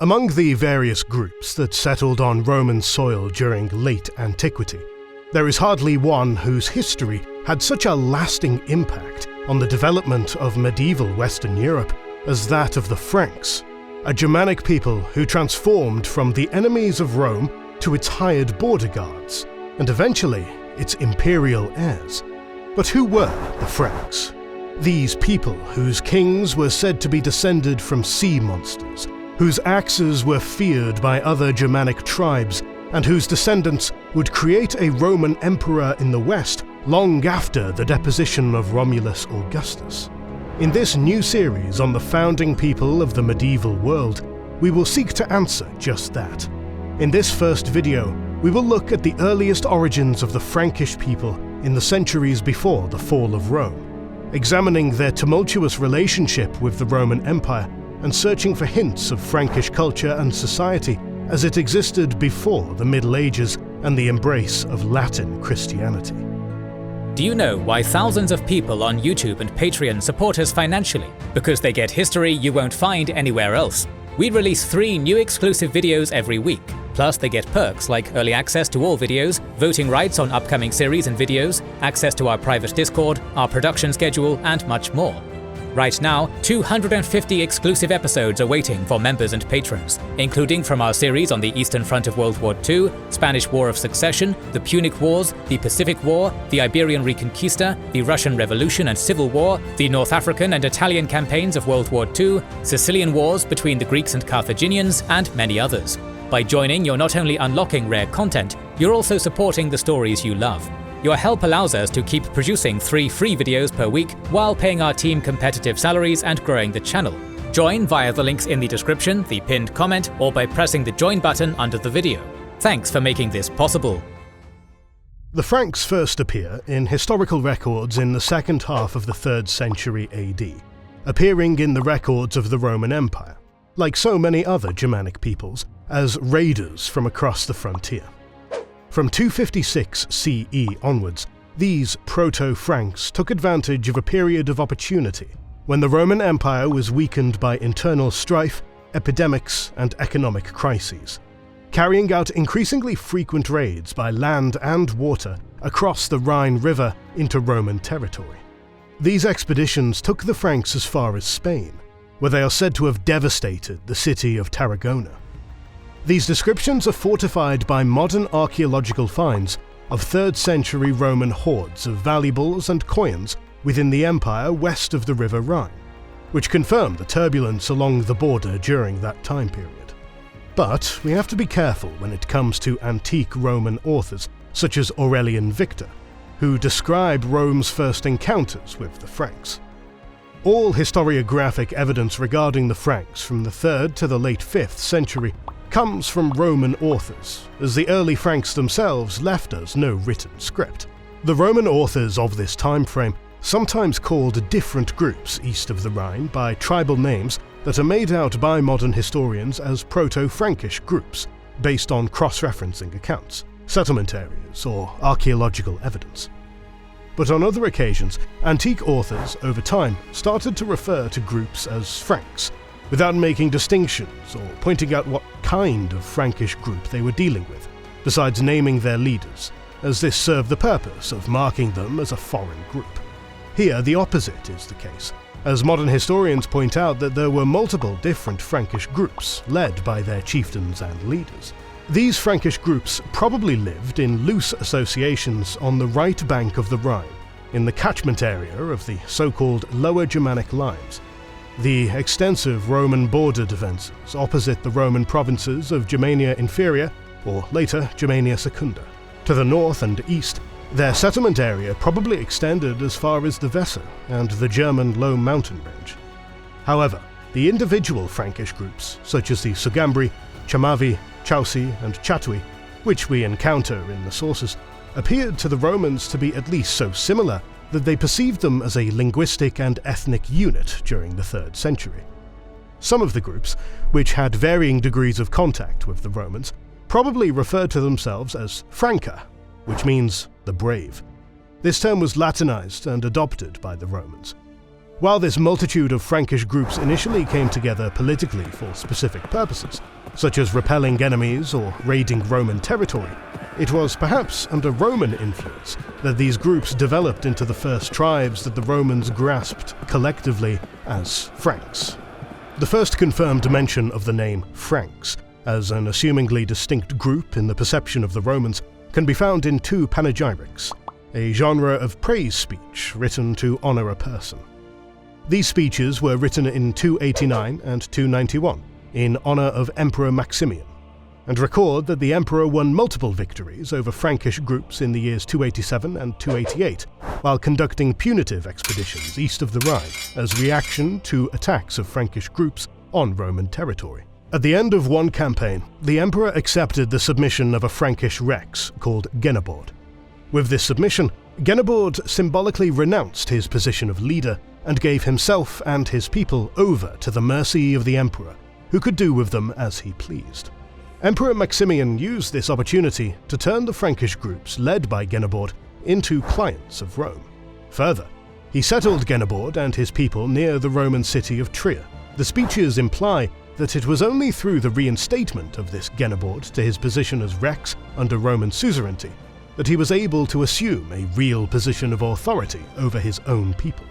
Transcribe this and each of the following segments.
Among the various groups that settled on Roman soil during late antiquity, there is hardly one whose history had such a lasting impact on the development of medieval Western Europe as that of the Franks, a Germanic people who transformed from the enemies of Rome to its hired border guards, and eventually its imperial heirs. But who were the Franks? These people whose kings were said to be descended from sea monsters, whose axes were feared by other Germanic tribes, and whose descendants would create a Roman emperor in the West long after the deposition of Romulus Augustus. In this new series on the founding people of the medieval world, we will seek to answer just that. In this first video, we will look at the earliest origins of the Frankish people in the centuries before the fall of Rome, examining their tumultuous relationship with the Roman Empire and searching for hints of Frankish culture and society as it existed before the Middle Ages and the embrace of Latin Christianity. Do you know why thousands of people on YouTube and Patreon support us financially? Because they get history you won't find anywhere else. We release 3 new exclusive videos every week. Plus, they get perks like early access to all videos, voting rights on upcoming series and videos, access to our private Discord, our production schedule, and much more. Right now, 250 exclusive episodes are waiting for members and patrons, including from our series on the Eastern Front of World War II, Spanish War of Succession, the Punic Wars, the Pacific War, the Iberian Reconquista, the Russian Revolution and Civil War, the North African and Italian campaigns of World War II, Sicilian Wars between the Greeks and Carthaginians, and many others. By joining, you're not only unlocking rare content, you're also supporting the stories you love. Your help allows us to keep producing 3 free videos per week while paying our team competitive salaries and growing the channel. Join via the links in the description, the pinned comment, or by pressing the join button under the video. Thanks for making this possible. The Franks first appear in historical records in the second half of the 3rd century AD, appearing in the records of the Roman Empire, like so many other Germanic peoples, as raiders from across the frontier. From 256 CE onwards, these proto-Franks took advantage of a period of opportunity when the Roman Empire was weakened by internal strife, epidemics, and economic crises, carrying out increasingly frequent raids by land and water across the Rhine River into Roman territory. These expeditions took the Franks as far as Spain, where they are said to have devastated the city of Tarragona. These descriptions are fortified by modern archaeological finds of 3rd century Roman hoards of valuables and coins within the empire west of the River Rhine, which confirm the turbulence along the border during that time period. But we have to be careful when it comes to antique Roman authors such as Aurelian Victor, who describe Rome's first encounters with the Franks. All historiographic evidence regarding the Franks from the 3rd to the late 5th century comes from Roman authors, as the early Franks themselves left us no written script. The Roman authors of this time frame sometimes called different groups east of the Rhine by tribal names that are made out by modern historians as proto-Frankish groups, based on cross-referencing accounts, settlement areas, or archaeological evidence. But on other occasions, antique authors over time started to refer to groups as Franks, without making distinctions or pointing out what kind of Frankish group they were dealing with, besides naming their leaders, as this served the purpose of marking them as a foreign group. Here, the opposite is the case, as modern historians point out that there were multiple different Frankish groups led by their chieftains and leaders. These Frankish groups probably lived in loose associations on the right bank of the Rhine, in the catchment area of the so-called Lower Germanic Limes, the extensive Roman border defences opposite the Roman provinces of Germania Inferior, or later Germania Secunda. To the north and east, their settlement area probably extended as far as the Weser and the German low mountain range. However, the individual Frankish groups, such as the Sugambri, Chamavi, Chauci, and Chatui, which we encounter in the sources, appeared to the Romans to be at least so similar that they perceived them as a linguistic and ethnic unit during the 3rd century. Some of the groups, which had varying degrees of contact with the Romans, probably referred to themselves as Franca, which means the brave. This term was Latinized and adopted by the Romans. While this multitude of Frankish groups initially came together politically for specific purposes, such as repelling enemies or raiding Roman territory, it was perhaps under Roman influence that these groups developed into the first tribes that the Romans grasped collectively as Franks. The first confirmed mention of the name Franks, as an assumingly distinct group in the perception of the Romans, can be found in two panegyrics, a genre of praise speech written to honour a person. These speeches were written in 289 and 291 in honour of Emperor Maximian, and record that the emperor won multiple victories over Frankish groups in the years 287 and 288, while conducting punitive expeditions east of the Rhine as reaction to attacks of Frankish groups on Roman territory. At the end of one campaign, the emperor accepted the submission of a Frankish rex called Genabord. With this submission, Genabord symbolically renounced his position of leader and gave himself and his people over to the mercy of the emperor, who could do with them as he pleased. Emperor Maximian used this opportunity to turn the Frankish groups led by Genabord into clients of Rome. Further, he settled Genabord and his people near the Roman city of Trier. The speeches imply that it was only through the reinstatement of this Genabord to his position as rex under Roman suzerainty that he was able to assume a real position of authority over his own people.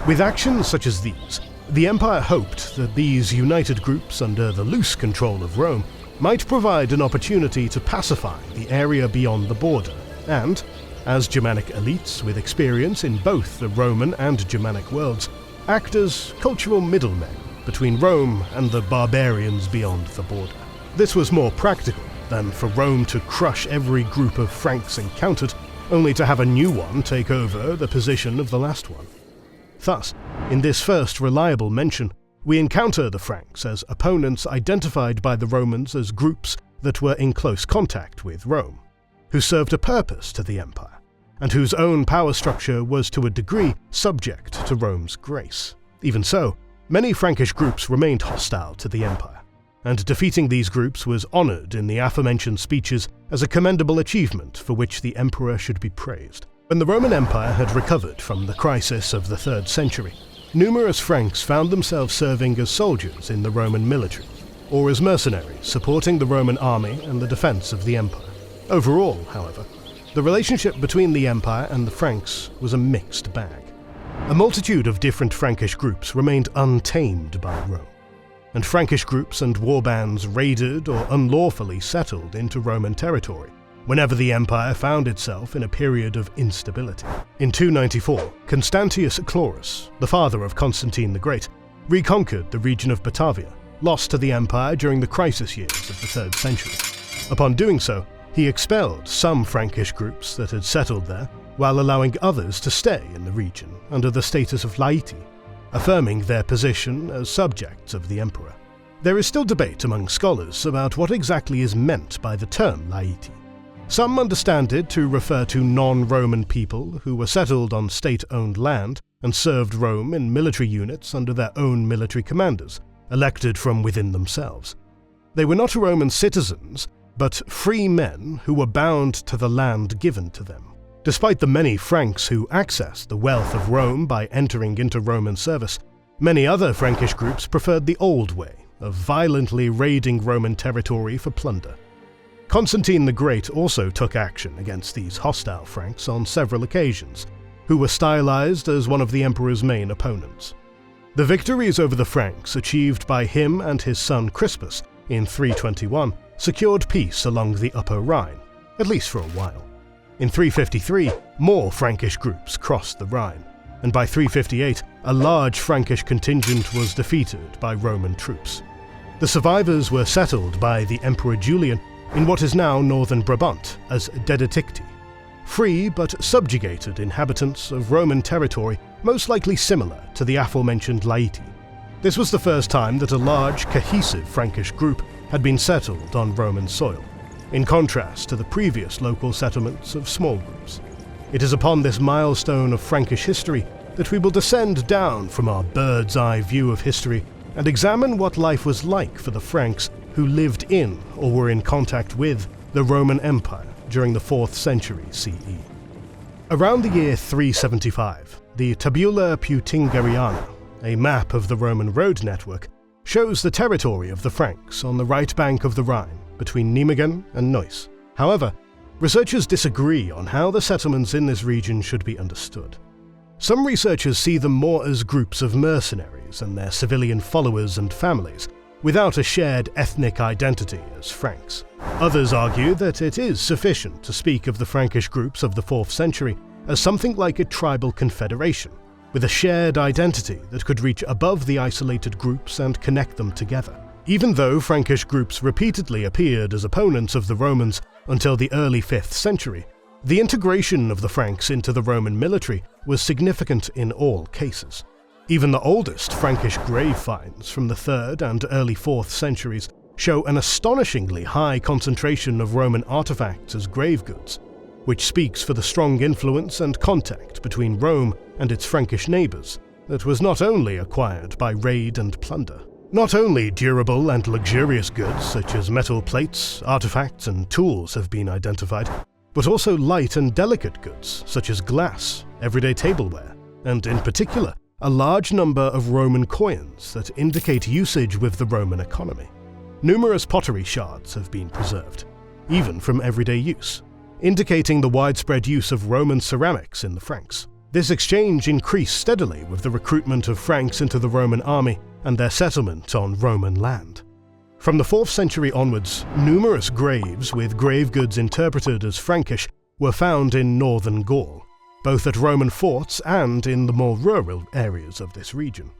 With actions such as these, the empire hoped that these united groups under the loose control of Rome might provide an opportunity to pacify the area beyond the border and, as Germanic elites with experience in both the Roman and Germanic worlds, act as cultural middlemen between Rome and the barbarians beyond the border. This was more practical than for Rome to crush every group of Franks encountered, only to have a new one take over the position of the last one. Thus, in this first reliable mention, we encounter the Franks as opponents identified by the Romans as groups that were in close contact with Rome, who served a purpose to the empire, and whose own power structure was to a degree subject to Rome's grace. Even so, many Frankish groups remained hostile to the empire, and defeating these groups was honoured in the aforementioned speeches as a commendable achievement for which the emperor should be praised. When the Roman Empire had recovered from the crisis of the 3rd century, numerous Franks found themselves serving as soldiers in the Roman military, or as mercenaries supporting the Roman army and the defence of the empire. Overall, however, the relationship between the empire and the Franks was a mixed bag. A multitude of different Frankish groups remained untamed by Rome, and Frankish groups and warbands raided or unlawfully settled into Roman territory whenever the empire found itself in a period of instability. In 294, Constantius Chlorus, the father of Constantine the Great, reconquered the region of Batavia, lost to the empire during the crisis years of the 3rd century. Upon doing so, he expelled some Frankish groups that had settled there, while allowing others to stay in the region under the status of laity, affirming their position as subjects of the emperor. There is still debate among scholars about what exactly is meant by the term laity. Some understand it to refer to non-Roman people who were settled on state-owned land and served Rome in military units under their own military commanders, elected from within themselves. They were not Roman citizens, but free men who were bound to the land given to them. Despite the many Franks who accessed the wealth of Rome by entering into Roman service, many other Frankish groups preferred the old way of violently raiding Roman territory for plunder. Constantine the Great also took action against these hostile Franks on several occasions, who were stylized as one of the emperor's main opponents. The victories over the Franks achieved by him and his son Crispus in 321 secured peace along the Upper Rhine, at least for a while. In 353, more Frankish groups crossed the Rhine, and by 358, a large Frankish contingent was defeated by Roman troops. The survivors were settled by the Emperor Julian in what is now northern Brabant as Deadliest, free but subjugated inhabitants of Roman territory most likely similar to the aforementioned laity. This was the first time that a large, cohesive Frankish group had been settled on Roman soil, in contrast to the previous local settlements of small groups. It is upon this milestone of Frankish history that we will descend down from our bird's-eye view of history and examine what life was like for the Franks who lived in or were in contact with the Roman Empire during the 4th century CE. Around the year 375, the Tabula Peutingeriana, a map of the Roman road network, shows the territory of the Franks on the right bank of the Rhine, between Nijmegen and Neuss. However, researchers disagree on how the settlements in this region should be understood. Some researchers see them more as groups of mercenaries and their civilian followers and families, without a shared ethnic identity as Franks. Others argue that it is sufficient to speak of the Frankish groups of the 4th century as something like a tribal confederation, with a shared identity that could reach above the isolated groups and connect them together. Even though Frankish groups repeatedly appeared as opponents of the Romans until the early 5th century, the integration of the Franks into the Roman military was significant in all cases. Even the oldest Frankish grave finds from the 3rd and early 4th centuries show an astonishingly high concentration of Roman artifacts as grave goods, which speaks for the strong influence and contact between Rome and its Frankish neighbours that was not only acquired by raid and plunder. Not only durable and luxurious goods such as metal plates, artifacts and tools have been identified, but also light and delicate goods such as glass, everyday tableware, and in particular, a large number of Roman coins that indicate usage with the Roman economy. Numerous pottery shards have been preserved, even from everyday use, indicating the widespread use of Roman ceramics in the Franks. This exchange increased steadily with the recruitment of Franks into the Roman army and their settlement on Roman land. From the 4th century onwards, numerous graves with grave goods interpreted as Frankish were found in northern Gaul, both at Roman forts and in the more rural areas of this region.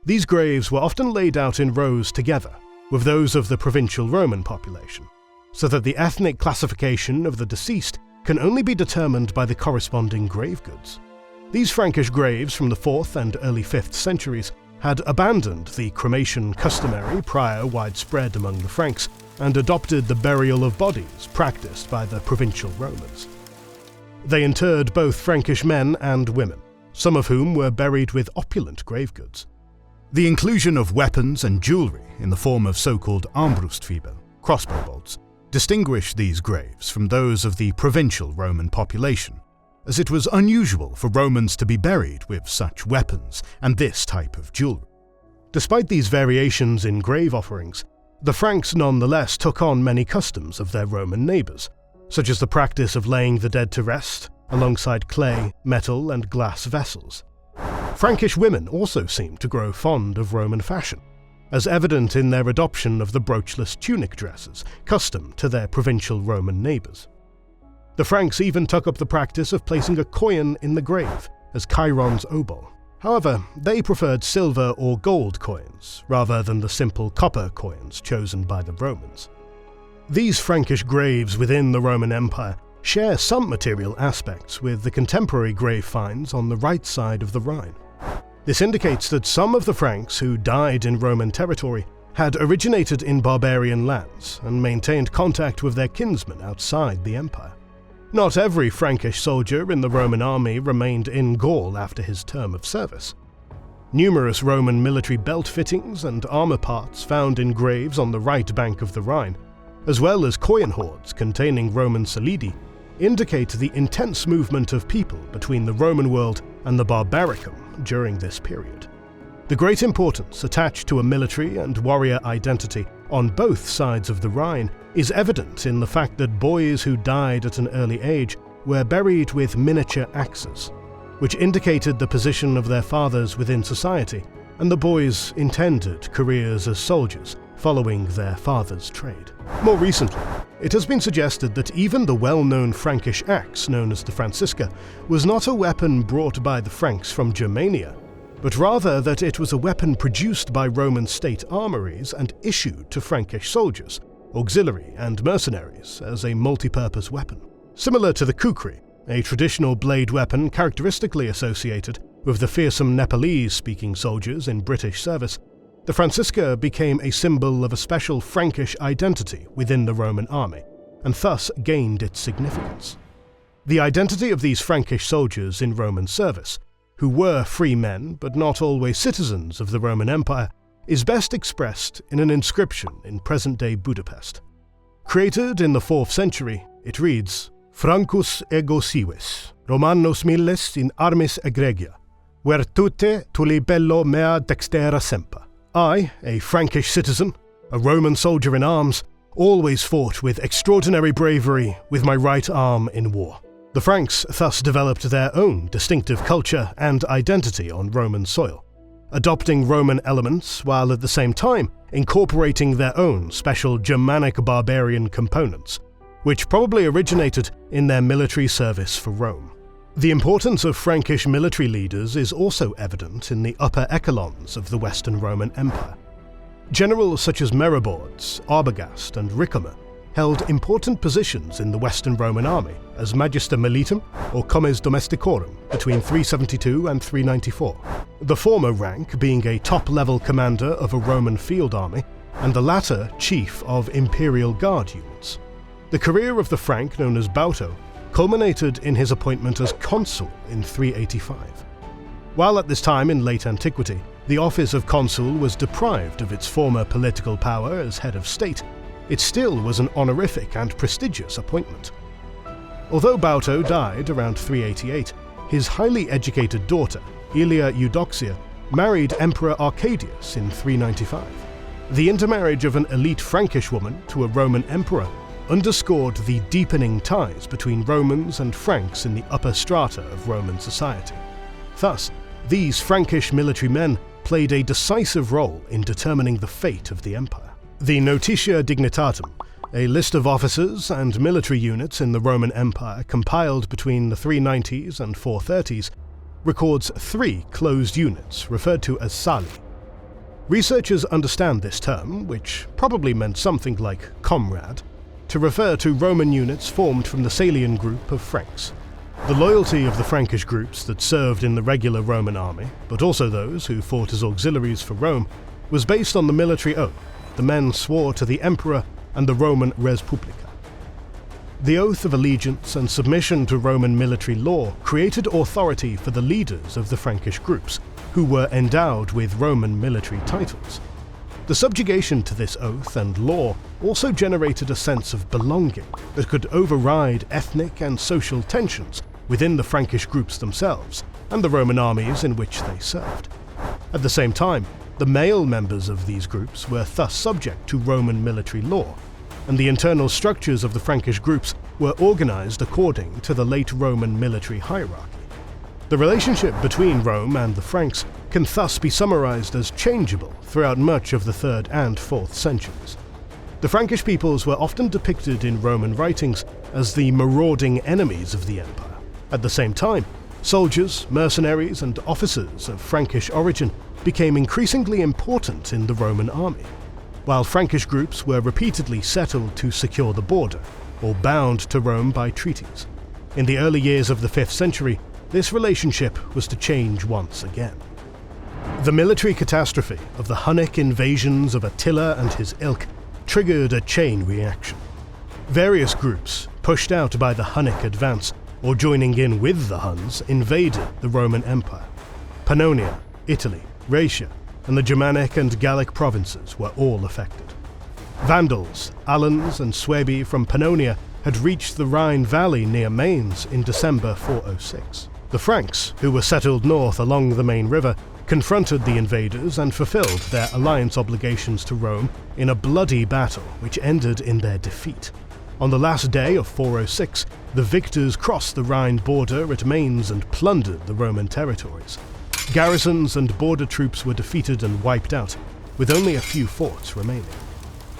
These graves were often laid out in rows together with those of the provincial Roman population, so that the ethnic classification of the deceased can only be determined by the corresponding grave goods. These Frankish graves from the 4th and early 5th centuries had abandoned the cremation customary prior widespread among the Franks and adopted the burial of bodies practiced by the provincial Romans. They interred both Frankish men and women, some of whom were buried with opulent grave goods. The inclusion of weapons and jewellery in the form of so-called Armbrustfibel, crossbow bolts, distinguished these graves from those of the provincial Roman population, as it was unusual for Romans to be buried with such weapons and this type of jewellery. Despite these variations in grave offerings, the Franks nonetheless took on many customs of their Roman neighbours, such as the practice of laying the dead to rest alongside clay, metal and glass vessels. Frankish women also seemed to grow fond of Roman fashion, as evident in their adoption of the broochless tunic dresses, custom to their provincial Roman neighbours. The Franks even took up the practice of placing a coin in the grave as Chiron's obol. However, they preferred silver or gold coins rather than the simple copper coins chosen by the Romans. These Frankish graves within the Roman Empire share some material aspects with the contemporary grave finds on the right side of the Rhine. This indicates that some of the Franks who died in Roman territory had originated in barbarian lands and maintained contact with their kinsmen outside the empire. Not every Frankish soldier in the Roman army remained in Gaul after his term of service. Numerous Roman military belt fittings and armor parts found in graves on the right bank of the Rhine, as well as coin hoards containing Roman solidi, indicate the intense movement of people between the Roman world and the Barbaricum during this period. The great importance attached to a military and warrior identity on both sides of the Rhine is evident in the fact that boys who died at an early age were buried with miniature axes, which indicated the position of their fathers within society and the boys' intended careers as soldiers following their father's trade. More recently, it has been suggested that even the well-known Frankish axe known as the Francisca was not a weapon brought by the Franks from Germania, but rather that it was a weapon produced by Roman state armories and issued to Frankish soldiers, auxiliary and mercenaries as a multi-purpose weapon. Similar to the kukri, a traditional blade weapon characteristically associated with the fearsome Nepalese-speaking soldiers in British service, the Francisca became a symbol of a special Frankish identity within the Roman army, and thus gained its significance. The identity of these Frankish soldiers in Roman service, who were free men but not always citizens of the Roman Empire, is best expressed in an inscription in present-day Budapest. Created in the 4th century, it reads, Francus ego sivis, Romanos milles in armis egregia, virtute tuli bello mea dextera semper. I, a Frankish citizen, a Roman soldier in arms, always fought with extraordinary bravery with my right arm in war. The Franks thus developed their own distinctive culture and identity on Roman soil, adopting Roman elements while at the same time incorporating their own special Germanic barbarian components, which probably originated in their military service for Rome. The importance of Frankish military leaders is also evident in the upper echelons of the Western Roman Empire. Generals such as Merovingian, Arbogast, and Ricimer held important positions in the Western Roman army as Magister Militum or Comes Domesticorum between 372 and 394, the former rank being a top-level commander of a Roman field army, and the latter chief of imperial guard units. The career of the Frank known as Bauto culminated in his appointment as consul in 385. While at this time in late antiquity, the office of consul was deprived of its former political power as head of state, it still was an honorific and prestigious appointment. Although Bauto died around 388, his highly educated daughter, Aelia Eudoxia, married Emperor Arcadius in 395. The intermarriage of an elite Frankish woman to a Roman emperor underscored the deepening ties between Romans and Franks in the upper strata of Roman society. Thus, these Frankish military men played a decisive role in determining the fate of the empire. The Notitia Dignitatum, a list of officers and military units in the Roman Empire compiled between the 390s and 430s, records 3 closed units referred to as sali. Researchers understand this term, which probably meant something like comrade, to refer to Roman units formed from the Salian group of Franks. The loyalty of the Frankish groups that served in the regular Roman army, but also those who fought as auxiliaries for Rome, was based on the military oath the men swore to the emperor and the Roman res publica. The oath of allegiance and submission to Roman military law created authority for the leaders of the Frankish groups, who were endowed with Roman military titles. The subjugation to this oath and law also generated a sense of belonging that could override ethnic and social tensions within the Frankish groups themselves and the Roman armies in which they served. At the same time, the male members of these groups were thus subject to Roman military law, and the internal structures of the Frankish groups were organized according to the late Roman military hierarchy. The relationship between Rome and the Franks can thus be summarized as changeable throughout much of the 3rd and 4th centuries. The Frankish peoples were often depicted in Roman writings as the marauding enemies of the empire. At the same time, soldiers, mercenaries, and officers of Frankish origin became increasingly important in the Roman army, while Frankish groups were repeatedly settled to secure the border, or bound to Rome by treaties. In the early years of the 5th century, this relationship was to change once again. The military catastrophe of the Hunnic invasions of Attila and his ilk triggered a chain reaction. Various groups, pushed out by the Hunnic advance, or joining in with the Huns, invaded the Roman Empire. Pannonia, Italy, Rhaetia, and the Germanic and Gallic provinces were all affected. Vandals, Alans, and Suebi from Pannonia had reached the Rhine valley near Mainz in December 406. The Franks, who were settled north along the main river, confronted the invaders and fulfilled their alliance obligations to Rome in a bloody battle which ended in their defeat. On the last day of 406, the victors crossed the Rhine border at Mainz and plundered the Roman territories. Garrisons and border troops were defeated and wiped out, with only a few forts remaining.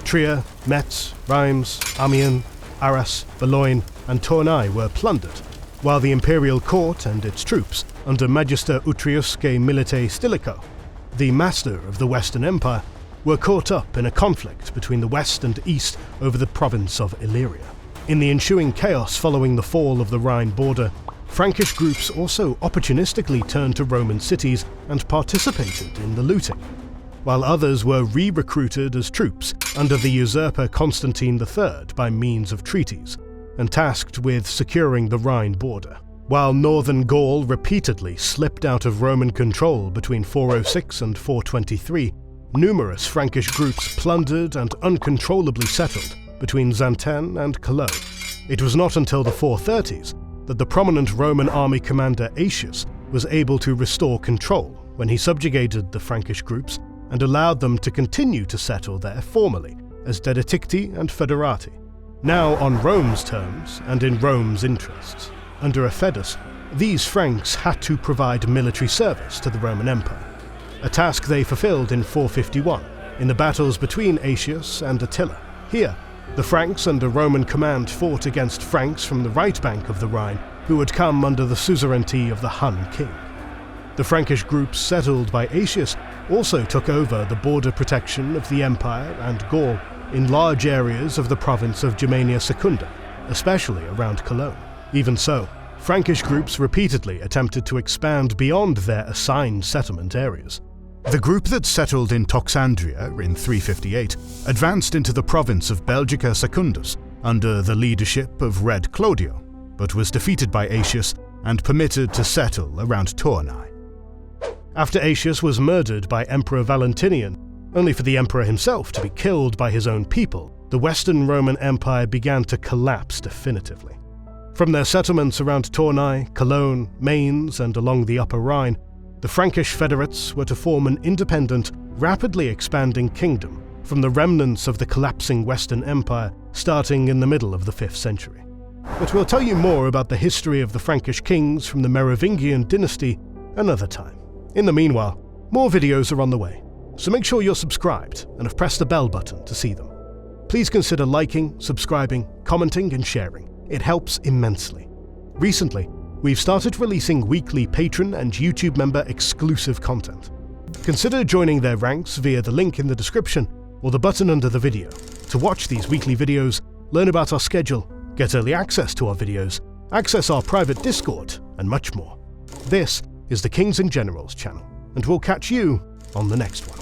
Trier, Metz, Reims, Amiens, Arras, Boulogne, and Tournai were plundered, while the imperial court and its troops, under Magister Utriusque Milite Stilicho, the master of the Western Empire, were caught up in a conflict between the west and east over the province of Illyria. In the ensuing chaos following the fall of the Rhine border, Frankish groups also opportunistically turned to Roman cities and participated in the looting, while others were re-recruited as troops under the usurper Constantine III by means of treaties, and tasked with securing the Rhine border. While northern Gaul repeatedly slipped out of Roman control between 406 and 423, numerous Frankish groups plundered and uncontrollably settled between Xanten and Cologne. It was not until the 430s that the prominent Roman army commander Aetius was able to restore control when he subjugated the Frankish groups and allowed them to continue to settle there formally as Dedicti and Foederati. Now on Rome's terms and in Rome's interests, under a Fedus, these Franks had to provide military service to the Roman Empire, a task they fulfilled in 451 in the battles between Aetius and Attila. Here, the Franks under Roman command fought against Franks from the right bank of the Rhine who had come under the suzerainty of the Hun king. The Frankish groups settled by Aetius also took over the border protection of the empire and Gaul in large areas of the province of Germania Secunda, especially around Cologne. Even so, Frankish groups repeatedly attempted to expand beyond their assigned settlement areas. The group that settled in Toxandria in 358 advanced into the province of Belgica Secundus under the leadership of Red Clodio, but was defeated by Aetius and permitted to settle around Tournai. After Aetius was murdered by Emperor Valentinian, only for the emperor himself to be killed by his own people, the Western Roman Empire began to collapse definitively. From their settlements around Tournai, Cologne, Mainz, and along the Upper Rhine, the Frankish federates were to form an independent, rapidly expanding kingdom from the remnants of the collapsing Western Empire starting in the middle of the 5th century. But we'll tell you more about the history of the Frankish kings from the Merovingian dynasty another time. In the meanwhile, more videos are on the way, so make sure you're subscribed and have pressed the bell button to see them. Please consider liking, subscribing, commenting, and sharing. It helps immensely. Recently, we've started releasing weekly Patreon and YouTube member exclusive content. Consider joining their ranks via the link in the description or the button under the video to watch these weekly videos, learn about our schedule, get early access to our videos, access our private Discord, and much more. This is the Kings and Generals channel, and we'll catch you on the next one.